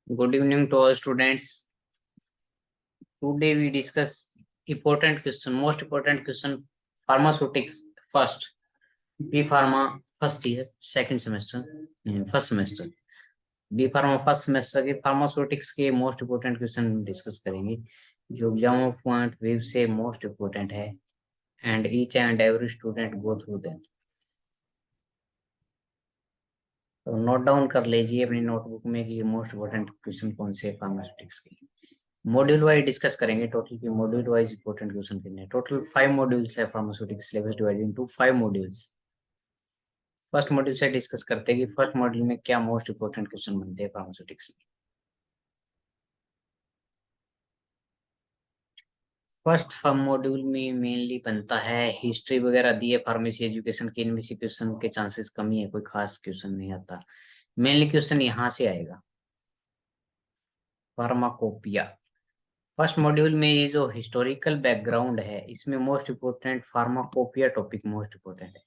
Good evening to all students. Today we discuss important question, most important question, pharmaceutics first. B Pharma first year, second semester, first semester. B Pharma first semester के pharmaceutics के most important question discuss करेंगे जो exam point view से most important है and each and every student go through that. तो note down कर लीजिए अपनी नोटबुक में कि मोस्ट इम्पोर्टेंट क्वेश्चन कौन से फार्मास्यूटिक्स के। मॉड्यूल वाइज डिस्कस करेंगे टोटल की मॉड्यूल वाइज इंपॉर्टेंट क्वेश्चन कितने। टोटल 5 मॉड्यूल्स है pharmaceutics syllabus divided into 5 modules. First module से डिस्कस करते हैं कि फर्स्ट मॉड्यूल में क्या मोस्ट इंपॉर्टेंट क्वेश्चन बनते हैं फार्मास्यूटिक्स में। फर्स्ट मॉड्यूल में मेनली बनता है हिस्ट्री वगैरह दी है फार्मेसी एजुकेशन की, इनमें से क्वेश्चन के चांसेस कमी है, कोई खास क्वेश्चन नहीं आता। मेनली क्वेश्चन यहाँ से आएगा फार्माकोपिया। फर्स्ट मॉड्यूल में ये जो हिस्टोरिकल बैकग्राउंड है इसमें most important pharmacopoeia topic most important है।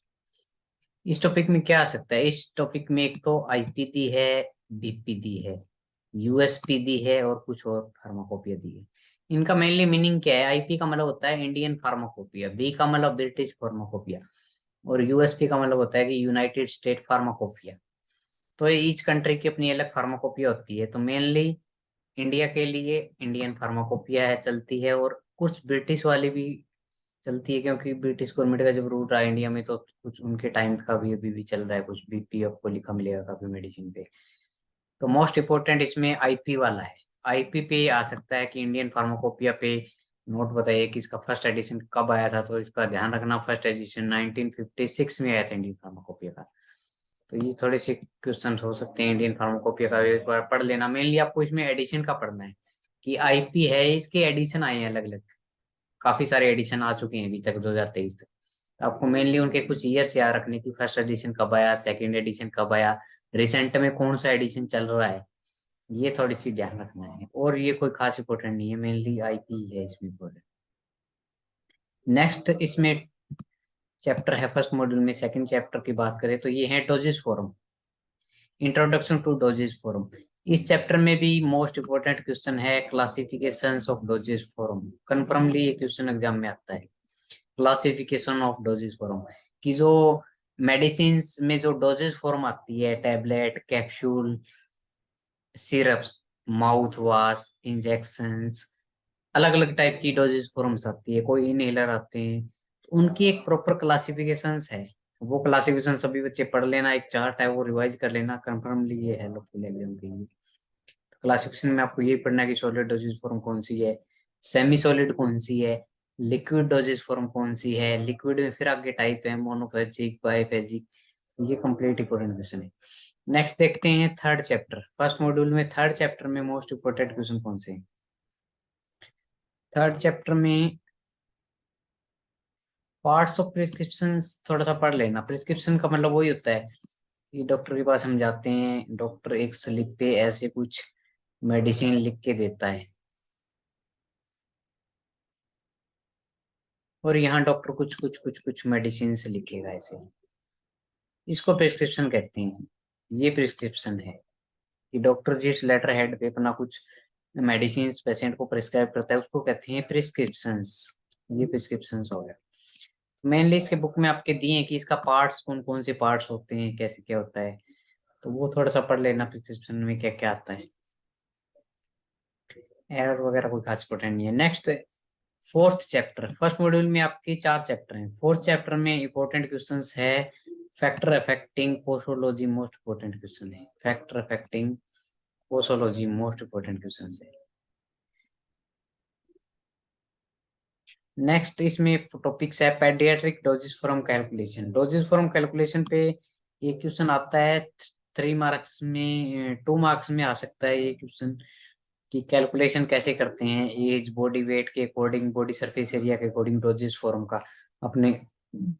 इस टॉपिक में क्या आ सकता है, इस टॉपिक में एक तो आईपी दी है, बीपी दी है, यूएसपी दी है और कुछ और फार्माकोपिया दी है। इनका मेनली मीनिंग क्या है? आईपी का मतलब होता है इंडियन फार्माकोपिया, बी का मतलब ब्रिटिश फार्माकोपिया और यूएसपी का मतलब होता है कि यूनाइटेड स्टेट फार्माकोपिया। तो ईच कंट्री की अपनी अलग फार्माकोपिया होती है। तो मेनली इंडिया के लिए इंडियन फार्माकोपिया है चलती है और कुछ ब्रिटिश वाली भी चलती है क्योंकि ब्रिटिश गवर्नमेंट का जब रूल रहा है इंडिया में तो कुछ उनके टाइम का भी अभी भी चल रहा है। कुछ बीपी आपको लिखा मिलेगा काफी मेडिसिन पे। तो मोस्ट इम्पोर्टेंट इसमें आईपी वाला है। आईपी पे आ सकता है कि इंडियन फार्माकोपिया पे नोट बताइए कि इसका फर्स्ट एडिशन कब आया था। तो इसका ध्यान रखना, फर्स्ट एडिशन 1956 में आया था इंडियन फार्माकोपिया का। तो ये थोड़े से क्वेश्चन हो सकते हैं इंडियन फार्माकोपिया का, एक बार पढ़ लेना। मेनली आपको इसमें एडिशन का पढ़ना है कि आईपी है, इसके एडिशन आए हैं अलग अलग, काफी सारे एडिशन आ चुके हैं अभी तक 2023 तक। तो आपको मेनली उनके कुछ ईयर्स याद रखने की, फर्स्ट एडिशन कब आया, सेकंड एडिशन कब आया, रिसेंट में कौन सा एडिशन चल रहा है, ये थोड़ी सी ध्यान रखना है। और ये कोई खास इंपॉर्टेंट नहीं है, मेनली आईपी है इसमें इंपॉर्टेंट। नेक्स्ट इसमें चैप्टर है फर्स्ट मॉड्यूल में, सेकंड चैप्टर की बात करें तो ये है doses form, introduction to doses form. इस चैप्टर में भी मोस्ट इंपोर्टेंट क्वेश्चन है classifications of doses form. Confirmly ये क्वेश्चन एग्जाम में आता है, क्लासिफिकेशन ऑफ डोजेज फॉर्म की जो मेडिसिन में जो डोजेज फॉर्म आती है, tablet, capsule, syrups, mouth wash, injections, अलग अलग टाइप की डोजेज फॉर्म्स आती है, कोई इनहेलर आते हैं, तो उनकी एक प्रॉपर क्लासिफिकेशंस है। वो क्लासिफिकेशन सभी बच्चे पढ़ लेना, एक चार्ट है वो रिवाइज कर लेना, कंफर्मली ये है लोकल एग्जाम के लिए। क्लासिफिकेशन में आपको ये पढ़ना है कि सॉलिड डोजेज फॉर्म कौन सी है, सेमी सॉलिड कौन सी है, लिक्विड डोजेज फॉर्म कौन सी है, लिक्विड में फिर आगे टाइप है मोनोफेजिक, बाइफेजिक। ये कंप्लीट इंपोर्टेंट क्वेश्चन है। नेक्स्ट देखते हैं थर्ड चैप्टर। फर्स्ट मॉड्यूल में थर्ड चैप्टर में मोस्ट इंपोर्टेंट क्वेश्चन कौन से हैं? थर्ड चैप्टर में पार्ट्स ऑफ प्रिस्क्रिप्शन थोड़ा सा पढ़ लेना। प्रिस्क्रिप्शन का मतलब वही होता है कि डॉक्टर के पास हम जाते हैं, डॉक्टर एक स्लिप पे ऐसे कुछ मेडिसिन लिख के देता है और यहाँ डॉक्टर कुछ कुछ कुछ कुछ मेडिसिन लिखेगा ऐसे, इसको प्रिस्क्रिप्शन कहते हैं। ये प्रिस्क्रिप्शन है कि डॉक्टर जिस लेटर हेड पे अपना कुछ मेडिसिन पेशेंट को प्रिस्क्राइब करता है उसको कहते हैं प्रिस्क्रिप्शंस। ये प्रिस्क्रिप्शंस हो गया। मेनली इसके बुक में आपके दिए हैं कि इसका पार्ट्स कौन कौन से पार्ट्स होते हैं, कैसे क्या होता है, तो वो थोड़ा सा पढ़ लेना प्रिस्क्रिप्शन में क्या क्या आता है। एरर वगैरह कोई खास इंपॉर्टेंट नहीं है। Next fourth chapter. First module में आपके 4 चैप्टर हैं, फोर्थ चैप्टर में इंपॉर्टेंट क्वेश्चंस है factor affecting posology, most important question है factor affecting posology, most important question है। नेक्स्ट इसमें टॉपिक्स है paediatric doses form calculation. Doses form calculation पे ये क्वेश्चन आता है 3 मार्क्स में, 2 मार्क्स में आ सकता है ये क्वेश्चन कि कैलकुलेशन कैसे करते हैं एज, बॉडी वेट के अकॉर्डिंग, बॉडी सरफेस एरिया के अकॉर्डिंग डोजेस फॉर्म का, अपने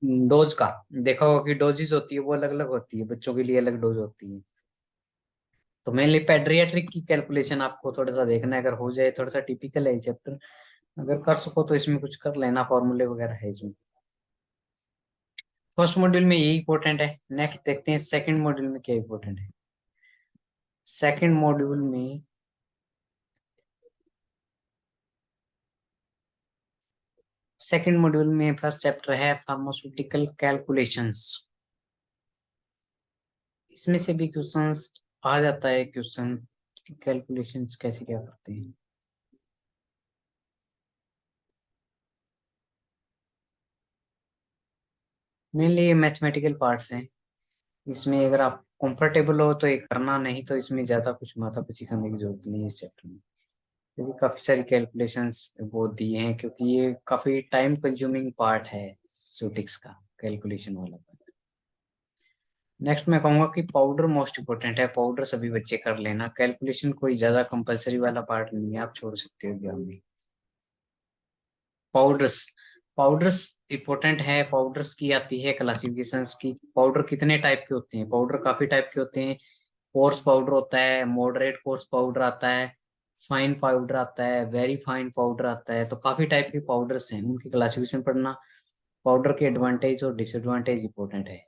डोज का। देखा होगा कि डोजेस होती है वो अलग अलग होती है, बच्चों के लिए अलग डोज होती है। तो मेनली पेडियाट्रिक की कैलकुलेशन आपको थोड़ा सा देखना है, अगर हो जाए थोड़ा सा टिपिकल है ये चैप्टर, अगर कर सको तो इसमें कुछ कर लेना, फॉर्मूले वगैरह है इसमें। फर्स्ट मॉड्यूल में यही इंपॉर्टेंट है। नेक्स्ट देखते हैं सेकंड मॉड्यूल में क्या इंपॉर्टेंट है। सेकंड मॉड्यूल में फर्स्ट चैप्टर है फार्मास्यूटिकल कैलकुलेशंस। इसमें से भी क्वेश्चंस आ जाता है, क्वेश्चन कैलकुलेशंस कैसे क्या करते हैं। मेनली ये मैथमेटिकल पार्ट्स हैं। इसमें अगर आप कंफर्टेबल हो तो ये करना, नहीं तो इसमें ज्यादा कुछ माथापच्ची करने की जरूरत नहीं है इस चैप्टर में, क्योंकि काफी सारी कैलकुलेशंस वो दिए हैं, क्योंकि ये काफी टाइम कंज्यूमिंग पार्ट है सूटिक्स का, कैलकुलेशन वाला पार्ट। नेक्स्ट मैं कहूंगा कि पाउडर मोस्ट इंपोर्टेंट है, पाउडर सभी बच्चे कर लेना, कैलकुलेशन कोई ज्यादा कंपलसरी वाला पार्ट नहीं है, आप छोड़ सकते हो एग्जाम में। पाउडर्स पाउडर्स इंपॉर्टेंट है। पाउडर्स की आती है क्लासिफिकेशंस की, पाउडर कितने टाइप के होते हैं, पाउडर काफी टाइप के होते हैं। कोर्स पाउडर होता है, मॉडरेट कोर्स पाउडर आता है, फाइन पाउडर आता है, वेरी फाइन पाउडर आता है, तो काफी टाइप के पाउडर्स हैं, उनकी क्लासिफिकेशन पढ़ना। पाउडर के एडवांटेज और डिसएडवांटेज इंपॉर्टेंट है,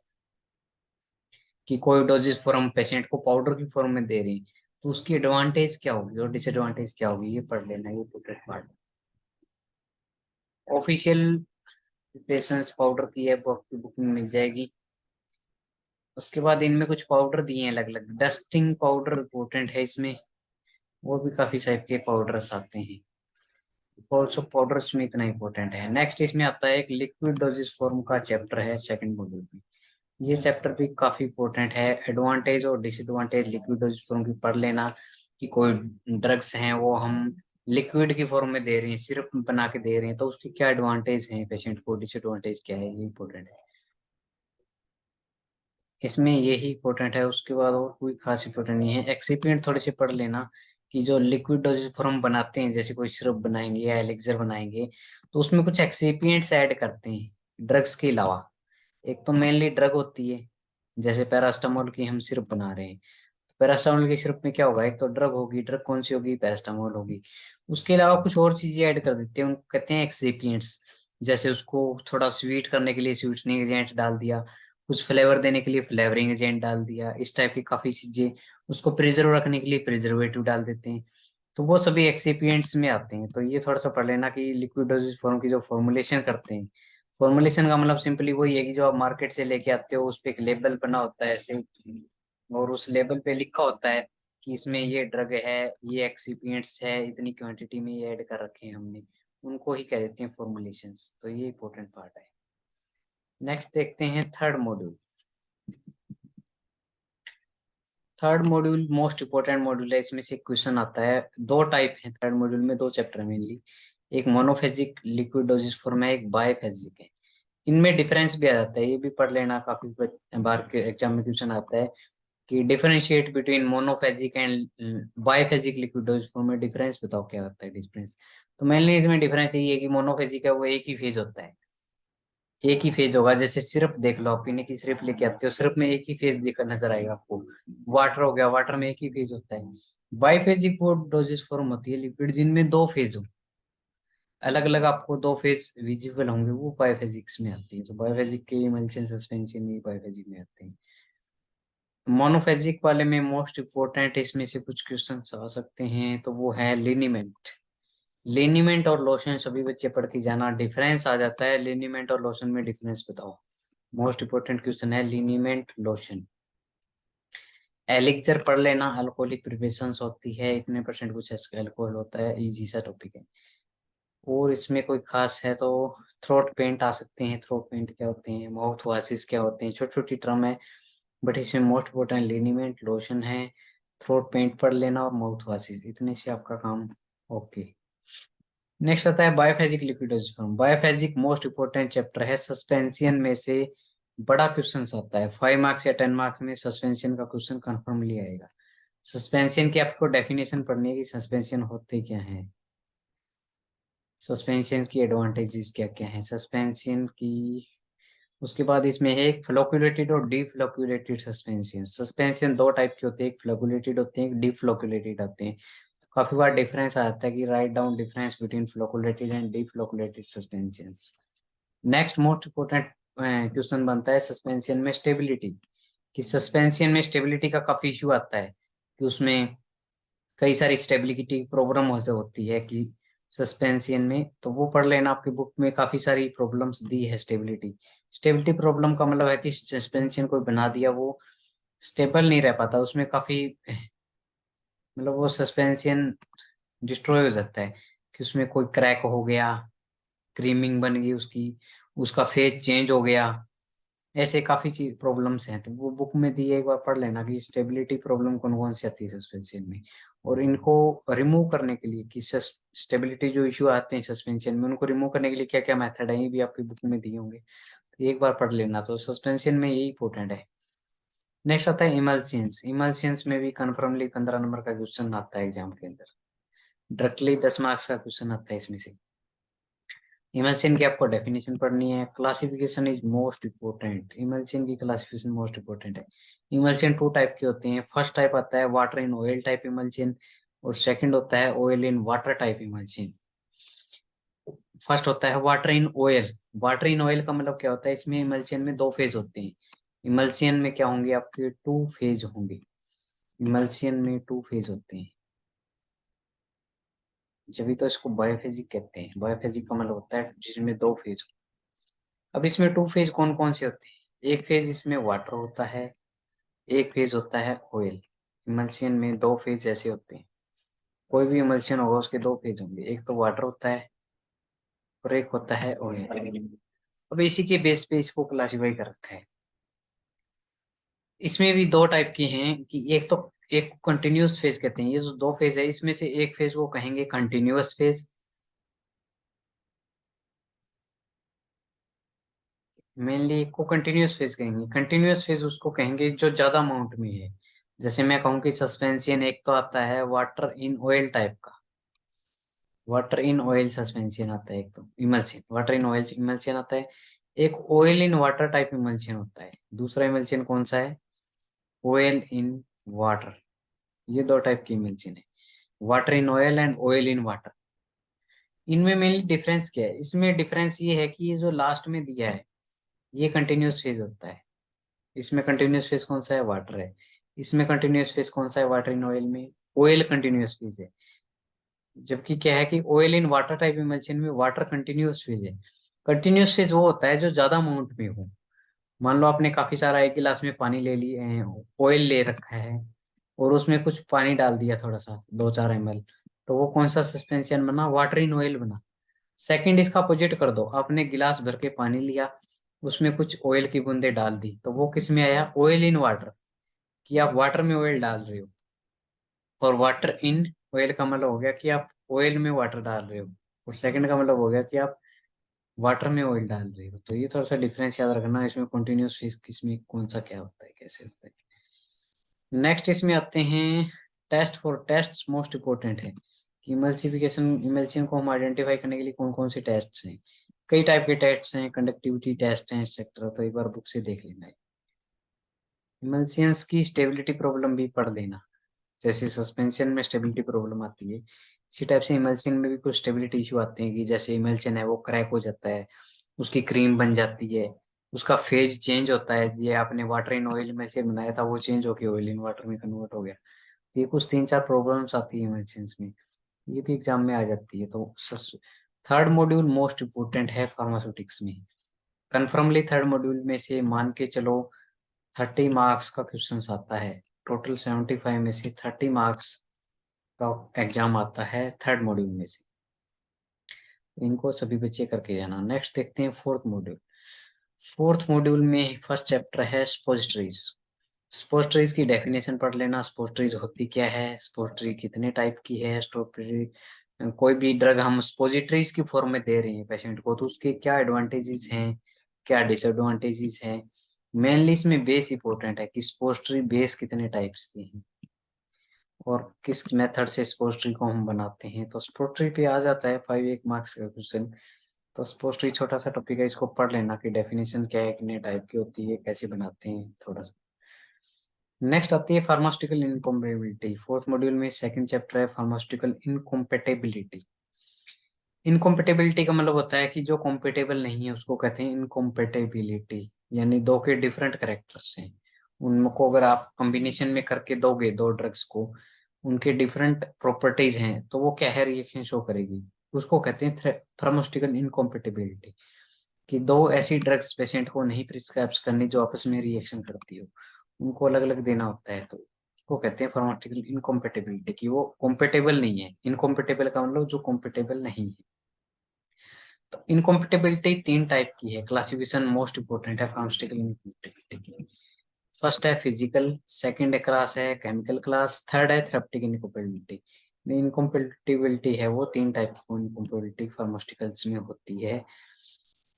कि कोई डोजेज फॉर्म पेशेंट को पाउडर की फॉर्म में दे रहे हैं तो उसकी एडवांटेज क्या होगी और डिसएडवांटेज क्या होगी, ये पढ़ लेना, ये important part. Official preparations powder की है, वो आपकी बुक में मिल जाएगी। उसके बाद इनमें कुछ पाउडर दिए हैं अलग अलग, डस्टिंग पाउडर इंपॉर्टेंट है इसमें, वो भी काफी टाइप के पाउडर्स आते हैं। ऑल्सो पाउडर्स में इतना इंपॉर्टेंट है। नेक्स्ट इसमें आता है एक लिक्विड डोजेस फॉर्म का चैप्टर है सेकंड मॉड्यूल में। ये चैप्टर भी काफी इंपॉर्टेंट है, एडवांटेज और डिसएडवांटेज लिक्विड डोजेस फॉर्म की पढ़ लेना, कि कोई ड्रग्स हैं वो हम लिक्विड की फॉर्म में दे रहे हैं, सिरप बना के दे रहे हैं, तो उसके क्या एडवांटेज हैं पेशेंट को, डिसएडवांटेज क्या है, ये इंपॉर्टेंट है। इसमें यही इंपॉर्टेंट है, उसके बाद और कोई खास इंपॉर्टेंट नहीं है। एक्सिपिएंट थोड़े से पढ़ लेना, कि जो लिक्विड डोजेज फॉर्म बनाते हैं, जैसे कोई सिरप बनाएंगे या एलिक्सर बनाएंगे, तो उसमें कुछ एक्सिपिएंट्स ऐड करते हैं ड्रग्स के अलावा। एक तो मेनली ड्रग होती है, जैसे पैरास्टामोल की हम सिरप बना रहे हैं, तो पैरास्टामोल के सिरप में क्या होगा, एक तो ड्रग होगी, ड्रग कौन सी होगी, पैरास्टामोल होगी। उसके अलावा कुछ और चीजें ऐड कर देते हैं, उनको कहते हैं एक्सिपिएंट्स। जैसे उसको थोड़ा स्वीट करने के लिए स्वीटनिंग एजेंट डाल दिया, कुछ फ्लेवर देने के लिए फ्लेवरिंग एजेंट डाल दिया, इस टाइप की काफी चीजें। उसको प्रिजर्व रखने के लिए प्रिजर्वेटिव डाल देते हैं, तो वो सभी एक्सिपिएंट्स में आते हैं। तो ये थोड़ा सा पढ़ लेना कि लिक्विड डोजेज फॉर्म की जो फॉर्मुलेशन करते हैं, फॉर्मुलेशन का मतलब सिंपली वही है कि जो आप मार्केट से लेके आते हो, उस पे एक लेबल बना होता है ऐसे, और उस लेबल पे लिखा होता है कि इसमें ये ड्रग है, ये एक्सिपिएंट्स है, इतनी क्वांटिटी में ये ऐड कर रखे हैं हमने, उनको ही कह देते हैं फॉर्मुलेशंस। तो ये इंपॉर्टेंट पार्ट है। नेक्स्ट देखते हैं third module. Third module most important module है, इसमें से क्वेश्चन आता है, दो टाइप है थर्ड मॉड्यूल में, दो चैप्टर मेनली। एक मोनोफेजिक लिक्विड डोजेज फॉर्म है, एक बायफेजिक है। इनमें डिफरेंस भी आ जाता है, ये भी पढ़ लेना, काफी बार के एग्जाम में क्वेश्चन आता है कि differentiate between monophasic and biphasic liquid dosage form में डिफरेंस बताओ, क्या होता है डिफरेंस। तो मेनली इसमें डिफरेंस यही है कि मोनोफेजिक है वो एक ही फेज होता है, एक ही फेज होगा। जैसे सिर्फ देख लो, आप पीने की सिर्फ लेके आते हो, सिर्फ में एक ही फेज दिखकर नजर आएगा आपको। वाटर हो गया, वाटर में एक ही फेज होता है। बाईफेजिक वो डोजेस फॉर्म होती है लिक्विड जिनमें दो फेज हो, अलग अलग आपको दो फेज विजिबल होंगे, वो बायोफिजिक्स में आती है। तो बायोफिजिक के इमल्शन सस्पेंशन ये बायोफिजिक में आते हैं। मोनोफेजिक वाले में मोस्ट इम्पोर्टेंट इसमें से कुछ क्वेश्चन आ सकते हैं, तो वो है लिनीमेंट। लिनीमेंट और लोशन सभी बच्चे पढ़ के जाना, डिफरेंस आ जाता है लिनीमेंट और लोशन में, डिफरेंस बताओ। मोस्ट इंपोर्टेंट क्वेश्चन है लिनीमेंट लोशन। एलिक्सर पढ़ लेना, अल्कोहलिक प्रिपरेशंस होती है, इतने परसेंट कुछ अल्कोहल होता है, इजी सा टॉपिक है। और इसमें कोई खास है तो थ्रोट पेंट आ सकते हैं, थ्रोट पेंट क्या होते हैं, माउथ वासिस क्या होते हैं, छोटी छोटी टर्म है, बट इसमें मोस्ट इंपोर्टेंट लिनीमेंट लोशन है, थ्रोट पेंट पढ़ लेना और माउथ वासिस, इतने से आपका काम ओके। नेक्स्ट आता है बायोफेजिक लिक्विडोज फॉर्म। बायोफेजिक मोस्ट इंपोर्टेंट चैप्टर है, सस्पेंशन में से बड़ा क्वेश्चन आता है, 5 मार्क्स या 10 मार्क्स में सस्पेंशन का क्वेश्चन कन्फर्मली आएगा। सस्पेंशन की आपको डेफिनेशन पढ़नी है कि सस्पेंशन होते क्या है, सस्पेंशन की एडवांटेजेस क्या क्या है सस्पेंशन की। उसके बाद इसमें है एक फ्लोकुलेटेड और डीफ्लोकुलेटेड सस्पेंशन। सस्पेंशन दो टाइप के होते हैं, एक फ्लोकुलेटेड होते हैं, एक डीफ्लोकुलेटेड होते हैं। काफी बार डिफरेंस आ जाता है कि write down difference between flocculated and deflocculated suspensions. Next most important question बनता है सस्पेंशन में स्टेबिलिटी, कि सस्पेंशन में स्टेबिलिटी का काफी इशू आता है, कि उसमें कई सारी स्टेबिलिटी प्रॉब्लम होती है कि सस्पेंशन में, तो वो पढ़ लेना। आपकी बुक में काफी सारी प्रॉब्लम्स दी है स्टेबिलिटी। स्टेबिलिटी प्रॉब्लम का मतलब है कि सस्पेंशन कोई बना दिया, वो स्टेबल नहीं रह पाता, उसमें काफी मतलब वो सस्पेंशन डिस्ट्रॉय हो जाता है कि उसमें कोई क्रैक हो गया, क्रीमिंग बन गई उसकी, उसका फेज चेंज हो गया, ऐसे काफी चीज प्रॉब्लम्स हैं। तो वो बुक में दी है, एक बार पढ़ लेना कि स्टेबिलिटी प्रॉब्लम कौन कौन सी आती है सस्पेंशन में, और इनको रिमूव करने के लिए कि स्टेबिलिटी जो इश्यू आते हैं सस्पेंशन में, उनको रिमूव करने के लिए क्या क्या मेथड है, ये भी आपकी बुक में दिए होंगे। तो एक बार पढ़ लेना, तो सस्पेंशन में यही इंपॉर्टेंट है। नेक्स्ट आता है इमल्सियंस। इमल्सियंस में भी कन्फर्मली 15 नंबर का क्वेश्चन आता है एग्जाम के अंदर, डायरेक्टली 10 मार्क्स का क्वेश्चन आता है इसमें से। इमल्शन की आपको डेफिनेशन पढ़नी है। Classification is most important. Emulsion की क्लासिफिकेशन मोस्ट इम्पोर्टेंट है। इमल्शन 2 टाइप के होते हैं। फर्स्ट टाइप आता है water in oil type emulsion, और सेकंड होता है oil in water type emulsion. First होता है water in oil. Water in oil का मतलब क्या होता है, इसमें इमल्शन में 2 फेज होते हैं। इमल्शन में क्या होंगे, आपके 2 फेज होंगे। इमल्शन में 2 फेज होते हैं, जब भी तो इसको बायोफेजिक कहते हैं। बायोफेजिक का मतलब होता है जिसमें 2 फेज। अब इसमें 2 फेज कौन कौन से होते हैं, एक फेज इसमें वाटर होता है, एक फेज होता है ऑयल। इमल्शन में 2 फेज ऐसे होते हैं। कोई भी इमल्शन होगा उसके 2 फेज होंगे, एक तो वाटर होता है और एक होता है ऑयल। अब इसी के बेस पे इसको क्लासिफाई कर रखा है। इसमें भी 2 टाइप के हैं कि एक तो, एक कंटिन्यूअस फेज कहते हैं। ये जो 2 फेज है इसमें से एक फेज को कहेंगे कंटिन्यूअस फेज। मेनली को कंटिन्यूअस फेज कहेंगे। कंटिन्यूअस फेज उसको कहेंगे जो ज्यादा अमाउंट में है। जैसे मैं कहूँ कि सस्पेंशन एक तो आता है वाटर इन ऑयल टाइप का, वाटर इन ऑयल सस्पेंशन आता है। एक तो emulsion water in oil emulsion आता है। एक oil in water type emulsion होता है। दूसरा इमल्शन कौन सा है, ऑयल इन वाटर। ये 2 टाइप की इमल्शन है, water in oil and oil in water. इनमें मेनली डिफरेंस क्या है, इसमें डिफरेंस ये है कि ये जो लास्ट में दिया है ये कंटिन्यूअस फेज होता है। इसमें कंटिन्यूअस फेज कौन सा है, वाटर है। इसमें कंटिन्यूअस फेज कौन सा है, वाटर इन ऑयल में ऑयल कंटिन्यूअस फेज है। जबकि क्या है कि oil in water type emulsion में वाटर कंटिन्यूअस फेज है। कंटिन्यूअस फेज वो होता है जो ज्यादा अमाउंट में हो। मान लो आपने काफी सारा एक गिलास में पानी ले लिए, ऑयल ले रखा है, और उसमें कुछ पानी डाल दिया थोड़ा सा 2-4 ml, तो वो कौन सा सस्पेंशन बना, वाटर इन ऑयल बना। सेकंड इसका अपोजिट कर दो, आपने गिलास भर के पानी लिया, उसमें कुछ ऑयल की बूंदे डाल दी, तो वो किस में आया, ऑयल इन वाटर, कि आप वाटर में ऑयल डाल रहे हो। और वाटर इन ऑयल का मतलब हो गया कि आप ऑयल में वाटर डाल रहे हो। और सेकंड का मतलब हो गया कि आप वाटर में ऑयल डाल रहे हो। तो ये थोड़ा सा डिफरेंस याद रखना, इसमें कंटिन्यूअस फेज किसमें कौन सा क्या होता है, कैसे होता है। नेक्स्ट इसमें आते हैं test. For test most important है कि इमल्सिफिकेशन, इमल्शन को हम आइडेंटिफाई करने के लिए कौन कौन से टेस्ट हैं। कई टाइप के टेस्ट हैं, कंडक्टिविटी टेस्ट हैं एक्सेट्रा, तो एक बार बुक से देख लेना है। इमल्सियंस की स्टेबिलिटी प्रॉब्लम भी पढ़ लेना। जैसे सस्पेंशन में स्टेबिलिटी प्रॉब्लम आती है, इसी टाइप से इमल्शन में भी कुछ स्टेबिलिटी इशू आते हैं कि जैसे इमल्शन है वो क्रैक हो जाता है, उसकी क्रीम बन जाती है, उसका फेज चेंज होता है। ये आपने वाटर इन ऑयल में से बनाया था, वो चेंज होकर ऑयल इन वाटर में कन्वर्ट हो गया। तो ये कुछ 3-4 प्रॉब्लम्स आती है इमल्शंस में, ये भी एग्जाम में आ जाती है। तो थर्ड मॉड्यूल मोस्ट इम्पोर्टेंट है फार्मास्यूटिक्स में। कन्फर्मली थर्ड मॉड्यूल में से मान के चलो 30 मार्क्स का क्वेश्चन आता है। टोटल 75 में से 30 मार्क्स का एग्जाम आता है थर्ड मॉड्यूल में से। इनको सभी बच्चे करके जाना। नेक्स्ट देखते हैं फोर्थ मॉड्यूल। फोर्थ मॉड्यूल में फर्स्ट चैप्टर है स्पोजिटरीज। स्पोजिटरीज की डेफिनेशन पढ़ लेना। स्पोजिटरीज होती क्या है, स्पोजिटरी कितने टाइप की है, स्पोजिटरी कोई भी ड्रग हम स्पोजिटरीज की फॉर्म में दे रहे हैं पेशेंट को, तो उसके क्या एडवांटेजेस हैं, क्या डिसएडवांटेजेस हैं। मेनली इसमें बेस इंपॉर्टेंट है कि स्पोजिटरी बेस कितने टाइप्स की हैं और किस मेथड से स्पोजिटरी को हम बनाते हैं। तो स्पोजिटरी पे आ जाता है 5 1 मार्क्स का क्वेश्चन। तो स्पोजिटरी छोटा सा टॉपिक है, इसको पढ़ लेना कि डेफिनेशन क्या है, कितने टाइप की होती है, कैसे बनाते हैं थोड़ा सा। नेक्स्ट आती है फार्मास्यूटिकल इनकॉम्पेटेबिलिटी। फोर्थ मॉड्यूल में सेकंड चैप्टर है फार्मास्यूटिकल इनकॉम्पेटेबिलिटी। इनकॉम्पेटेबिलिटी का मतलब होता है कि जो कॉम्पेटेबल नहीं है उसको कहते हैं इनकॉम्पेटेबिलिटी, यानी दो के डिफरेंट करेक्टर्स हैं उनको अगर आप कॉम्बिनेशन में करके दोगे दो ड्रग्स को, उनके डिफरेंट प्रॉपर्टीज हैं, तो वो क्या है, रिएक्शन शो करेगी। उसको कहते हैं फार्मास्यूटिकल इनकॉम्पेटिबिलिटी, कि दो ऐसी ड्रग्स पेशेंट को नहीं प्रिस्क्राइब करनी जो आपस में रिएक्शन करती हो, उनको अलग अलग देना होता है। तो उसको कहते हैं फार्मास्यूटिकल इनकॉम्पेटिबिलिटी, कि वो कॉम्पेटेबल नहीं है। इनकॉम्पेटेबल का मतलब जो कॉम्पेटेबल नहीं है। तो इनकॉम्पेटिबिलिटी तीन टाइप की है, क्लासिफिकेशन मोस्ट इंपोर्टेंट है फार्मास्यूटिकल इनकॉम्पेटिबिलिटी की। फर्स्ट है फिजिकल, सेकंड क्लास है केमिकल क्लास, थर्ड है थेरेप्टिक इनकॉम्पेटिबिलिटी। इनकॉम्पेटिबिलिटी है वो तीन टाइप की इनकॉम्पेटिबिलिटी फार्मास्यूटिकल्स में होती है।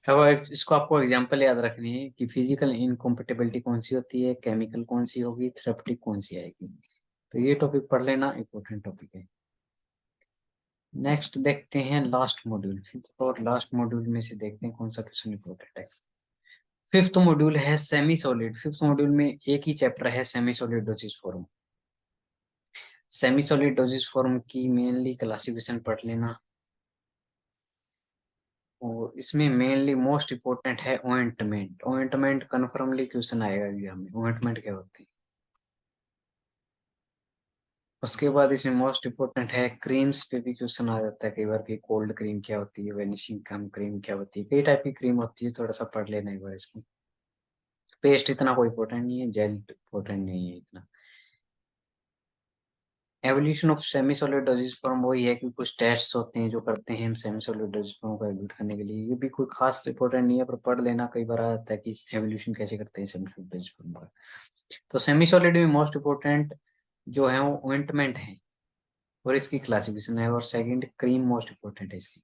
अब इसको आपको एग्जांपल याद रखनी है कि फिजिकल इनकॉम्पेटिबिलिटी कौन सी होती है, केमिकल कौन सी होगी, थेरेप्टिक कौन सी आएगी। तो ये टॉपिक पढ़ लेना, इंपॉर्टेंट टॉपिक है। नेक्स्ट देखते हैं लास्ट मॉड्यूल, फिफ्थ और लास्ट मॉड्यूल में से देखते हैं कौन सा क्वेश्चन इंपॉर्टेंट है। फिफ्थ मॉड्यूल है सेमी सॉलिड। फिफ्थ मॉड्यूल में एक ही चैप्टर है semi solid dosage form. Semi solid dosage form की मेनली क्लासिफिकेशन पढ़ लेना। और इसमें मेनली मोस्ट इम्पोर्टेंट है ऑइंटमेंट। ऑइंटमेंट कन्फर्मली क्वेश्चन आएगा एग्जाम में, ऑइंटमेंट क्या होती है। उसके बाद इसमें मोस्ट इम्पोर्टेंट है क्रीम्स पे भी क्वेश्चन आ जाता है कई बार, कि कोल्ड क्रीम क्या होती है, वेनिशिंग कम क्रीम क्या होती है, कई टाइप की क्रीम होती है, थोड़ा सा पढ़ लेना एक बार इसको। पेस्ट इतना कोई इम्पोर्टेंट नहीं है, जेल इम्पोर्टेंट नहीं है इतना। Evolution of semi solid dosage form वही है कि कुछ टेस्ट होते हैं जो करते हैं हम सेमी सॉलिड डोसेज फॉर्म को एवोल्यूट करने के लिए। ये भी कोई खास इंपॉर्टेंट नहीं है, पर पढ़ लेना, कई बार आ जाता है कि एवोल्यूशन कैसे करते हैं सेमी सॉलिड डोसेज फॉर्म का। तो सेमी सॉलिड में मोस्ट इम्पोर्टेंट जो है वो ऑइंटमेंट है, और इसकी क्लासिफिकेशन है। और सेकंड क्रीम मोस्ट इम्पोर्टेंट है इसकी।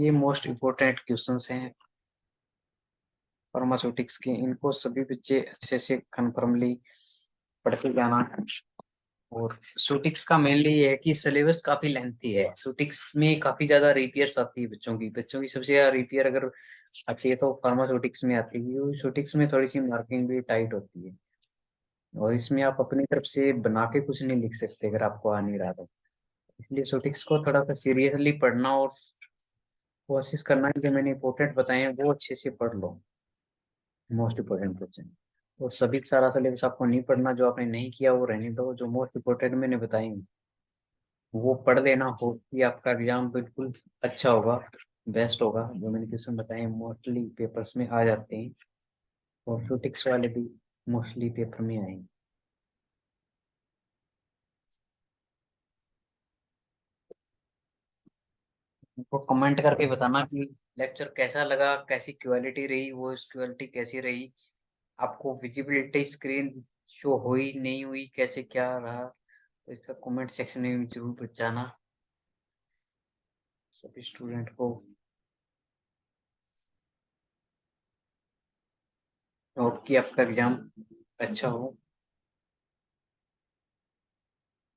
ये मोस्ट इम्पोर्टेंट क्वेश्चंस हैं फार्मास्यूटिक्स के, इनको सभी बच्चे अच्छे से कन्फर्मली पढ़ के जाना है। और सूटिक्स का मेनली ये है कि सिलेबस काफी लेंथी है। सूटिक्स में काफी ज्यादा रिपेयर्स आती है बच्चों की सबसे ज्यादा रिपेयर अगर आती है तो फार्मास्यूटिक्स में आती है, क्योंकि सूटिक्स में थोड़ी सी मार्किंग भी टाइट होती है। और इसमें आप अपनी तरफ से बना के कुछ नहीं लिख सकते अगर आपको आ नहीं रहा तो। इसलिए सूटिक्स को थोड़ा सा सीरियसली पढ़ना, और कोशिश करना है कि मैंने इंपॉर्टेंट बताए हैं वो अच्छे से पढ़ लो, मोस्ट इम्पोर्टेंट क्वेश्चन। और सभी सारा सिलेबस आपको नहीं पढ़ना, जो आपने नहीं किया वो रहने दो, जो मोस्ट इम्पोर्टेंट मैंने बताए हैं वो पढ़ लेना। हो कि आपका एग्जाम बिल्कुल अच्छा होगा, बेस्ट होगा। जो मैंने क्वेश्चन बताए हैं मोस्टली पेपर्स में आ जाते हैं, और फिजिक्स वाले भी मोस्टली पेपर में आएंगे। तो कमेंट करके बताना कि लेक्चर कैसा लगा, कैसी क्वालिटी रही, वो क्वालिटी कैसी रही, आपको विजिबिलिटी स्क्रीन शो हुई नहीं हुई, कैसे क्या रहा। तो इसका कमेंट सेक्शन में जरूर बताना सभी स्टूडेंट को। होप कि आपका एग्जाम अच्छा हो।